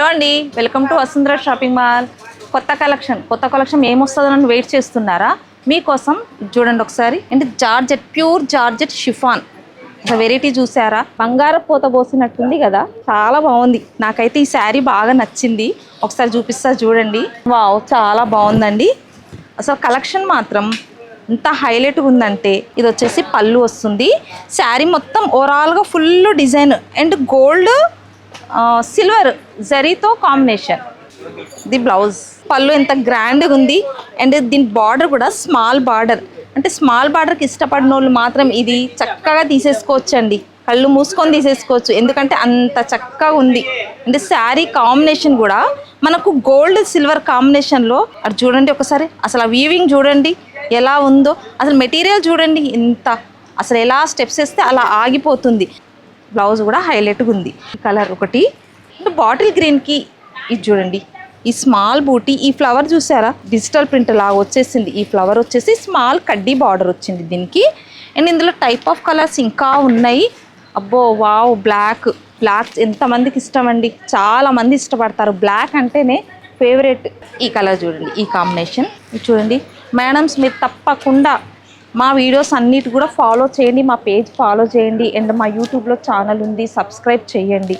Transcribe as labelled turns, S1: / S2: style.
S1: Hello అండి, welcome to Vasundhara shopping mall. కొత్త collection ఏమొస్తుందని wait చేస్తున్నారా? మీకోసం చూడండి ఒకసారి. అంటే georgette, pure georgette chiffon variety చూసారా? బంగారం పూత పోసినట్టుంది కదా, చాలా బాగుంది. నాకైతే ఈ శారీ బాగా నచ్చింది. ఒకసారి చూపిస్తా చూడండి. వావ్, చాలా బాగుందండి. అసలు కలెక్షన్ మాత్రం ఎంత హైలైట్గా ఉందంటే, ఇది వచ్చేసి పళ్ళు వస్తుంది. శారీ మొత్తం ఓవరాల్గా full design and gold silver జరీతో కాంబినేషన్. ది బ్లౌజ్, పళ్ళు ఎంత గ్రాండ్గా ఉంది. అండ్ దీని బార్డర్ కూడా స్మాల్ బార్డర్. అంటే స్మాల్ బార్డర్కి ఇష్టపడిన వాళ్ళు మాత్రం ఇది చక్కగా తీసేసుకోవచ్చండి. కళ్ళు మూసుకొని తీసేసుకోవచ్చు, ఎందుకంటే అంత చక్కగా ఉంది. అంటే శారీ కాంబినేషన్ కూడా మనకు గోల్డ్ సిల్వర్ కాంబినేషన్లో. అది చూడండి ఒకసారి, అసలు ఆ వీవింగ్ చూడండి ఎలా ఉందో. అసలు మెటీరియల్ చూడండి ఎంత, అసలు ఎలా స్టెప్స్ వేస్తే అలా ఆగిపోతుంది. బ్లౌజ్ కూడా హైలైట్గా ఉంది. ఈ కలర్ ఒకటి, బాటిల్ గ్రీన్కి ఇది చూడండి. ఈ స్మాల్ బూటీ, ఈ ఫ్లవర్ చూసారా, డిజిటల్ ప్రింట్ లాగా వచ్చేసింది. ఈ ఫ్లవర్ వచ్చేసి స్మాల్ కడ్డీ బార్డర్ వచ్చింది దీనికి. అండ్ ఇందులో టైప్ ఆఫ్ కలర్స్ ఇంకా ఉన్నాయి. అబ్బో వావ్, బ్లాక్ ఎంతమందికి ఇష్టం అండి, చాలామంది ఇష్టపడతారు. బ్లాక్ అంటేనే ఫేవరెట్. ఈ కలర్ చూడండి, ఈ కాంబినేషన్ చూడండి. మేడమ్స్, మీరు తప్పకుండా మా వీడియోస్ అన్నిటి కూడా ఫాలో చేయండి, మా పేజ్ ఫాలో చేయండి. అండ్ మా యూట్యూబ్లో ఛానల్ ఉంది, సబ్స్క్రైబ్ చేయండి.